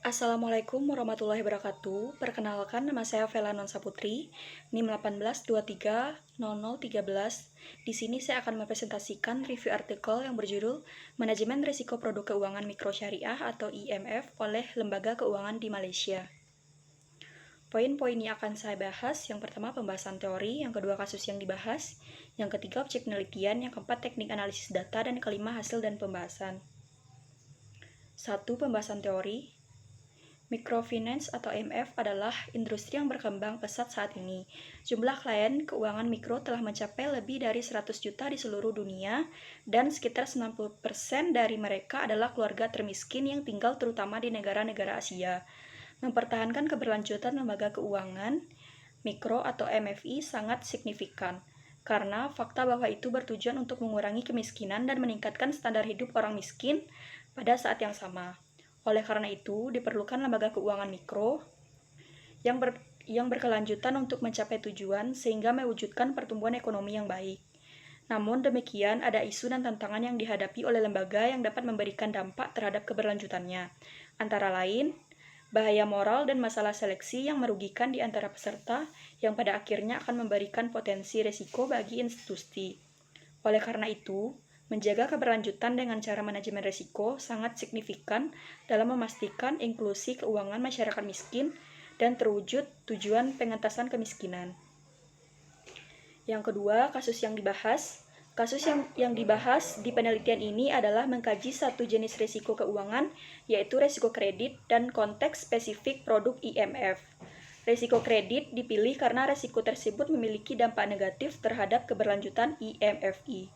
Assalamualaikum warahmatullahi wabarakatuh. Perkenalkan, nama saya Vela Nonsa Putri, NIM 18230013. Di sini saya akan mempresentasikan review artikel yang berjudul Manajemen Risiko Produk Keuangan Mikro Syariah atau IMF oleh Lembaga Keuangan di Malaysia. Poin-poin yang akan saya bahas, yang pertama pembahasan teori, yang kedua kasus yang dibahas, yang ketiga objek penelitian, yang keempat teknik analisis data, dan kelima hasil dan pembahasan. 1. Pembahasan teori. Microfinance atau MF adalah industri yang berkembang pesat saat ini. Jumlah klien keuangan mikro telah mencapai lebih dari 100 juta di seluruh dunia, dan sekitar 90% dari mereka adalah keluarga termiskin yang tinggal terutama di negara-negara Asia. Mempertahankan keberlanjutan lembaga keuangan mikro atau MFI sangat signifikan, karena fakta bahwa itu bertujuan untuk mengurangi kemiskinan dan meningkatkan standar hidup orang miskin pada saat yang sama. Oleh karena itu, diperlukan lembaga keuangan mikro yang berkelanjutan untuk mencapai tujuan sehingga mewujudkan pertumbuhan ekonomi yang baik. Namun demikian, ada isu dan tantangan yang dihadapi oleh lembaga yang dapat memberikan dampak terhadap keberlanjutannya. Antara lain, bahaya moral dan masalah seleksi yang merugikan di antara peserta yang pada akhirnya akan memberikan potensi risiko bagi institusi. Oleh karena itu, menjaga keberlanjutan dengan cara manajemen risiko sangat signifikan dalam memastikan inklusi keuangan masyarakat miskin dan terwujud tujuan pengentasan kemiskinan. Yang kedua, kasus yang dibahas. Kasus yang dibahas di penelitian ini adalah mengkaji satu jenis risiko keuangan, yaitu risiko kredit dan konteks spesifik produk IMF. Risiko kredit dipilih karena risiko tersebut memiliki dampak negatif terhadap keberlanjutan IMFI.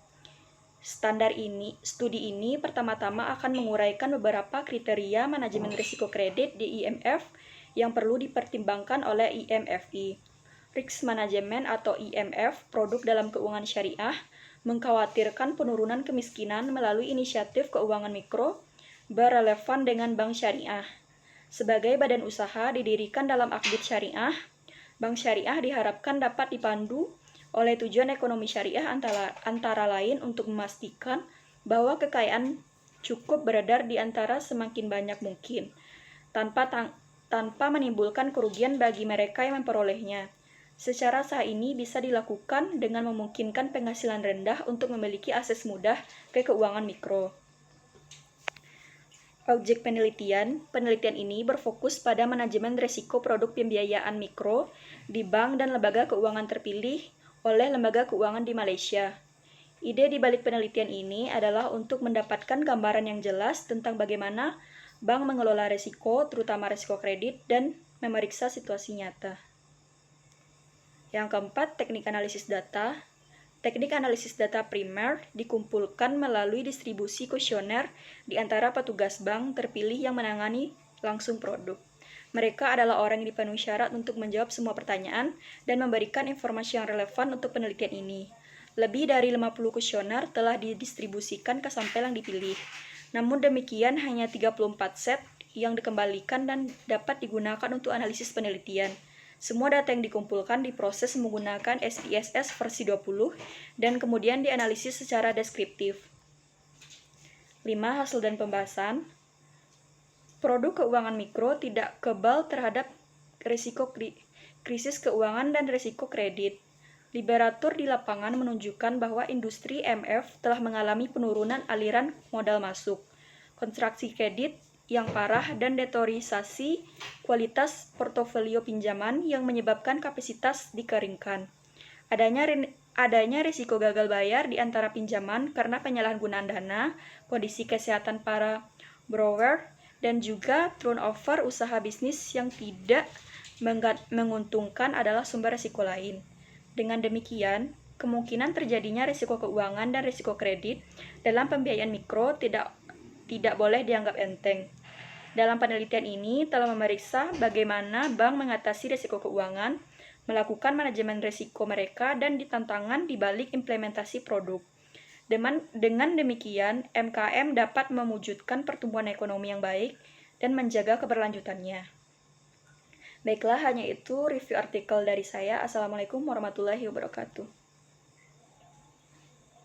Studi ini pertama-tama akan menguraikan beberapa kriteria manajemen risiko kredit di IMF yang perlu dipertimbangkan oleh IMFI. Risk Management atau IMF, produk dalam keuangan syariah, mengkhawatirkan penurunan kemiskinan melalui inisiatif keuangan mikro berrelevan dengan bank syariah. Sebagai badan usaha didirikan dalam akbid syariah, bank syariah diharapkan dapat dipandu oleh tujuan ekonomi syariah antara lain untuk memastikan bahwa kekayaan cukup beredar di antara semakin banyak mungkin, tanpa menimbulkan kerugian bagi mereka yang memperolehnya. Secara sah ini bisa dilakukan dengan memungkinkan penghasilan rendah untuk memiliki akses mudah ke keuangan mikro. Objek penelitian ini berfokus pada manajemen risiko produk pembiayaan mikro di bank dan lembaga keuangan terpilih oleh lembaga keuangan di Malaysia. Ide di balik penelitian ini adalah untuk mendapatkan gambaran yang jelas tentang bagaimana bank mengelola risiko, terutama risiko kredit, dan memeriksa situasi nyata. Yang keempat, teknik analisis data. Teknik analisis data primer dikumpulkan melalui distribusi kuesioner di antara petugas bank terpilih yang menangani langsung produk. Mereka adalah orang yang dipenuhi syarat untuk menjawab semua pertanyaan dan memberikan informasi yang relevan untuk penelitian ini. Lebih dari 50 kuesioner telah didistribusikan ke sampel yang dipilih. Namun demikian, hanya 34 set yang dikembalikan dan dapat digunakan untuk analisis penelitian. Semua data yang dikumpulkan diproses menggunakan SPSS versi 20 dan kemudian dianalisis secara deskriptif. 5. Hasil dan pembahasan. Produk keuangan mikro tidak kebal terhadap risiko krisis keuangan dan risiko kredit. Literatur di lapangan menunjukkan bahwa industri MF telah mengalami penurunan aliran modal masuk, kontraksi kredit yang parah, dan deteriorisasi kualitas portofolio pinjaman yang menyebabkan kapasitas dikeringkan. Adanya risiko gagal bayar di antara pinjaman karena penyalahgunaan dana, kondisi kesehatan para borrower, dan juga turnover usaha bisnis yang tidak menguntungkan adalah sumber risiko lain. Dengan demikian, kemungkinan terjadinya risiko keuangan dan risiko kredit dalam pembiayaan mikro tidak boleh dianggap enteng. Dalam penelitian ini telah memeriksa bagaimana bank mengatasi risiko keuangan, melakukan manajemen risiko mereka, dan tantangan di balik implementasi produk. Dengan demikian, MKM dapat mewujudkan pertumbuhan ekonomi yang baik dan menjaga keberlanjutannya. Baiklah, hanya itu review artikel dari saya. Assalamualaikum warahmatullahi wabarakatuh.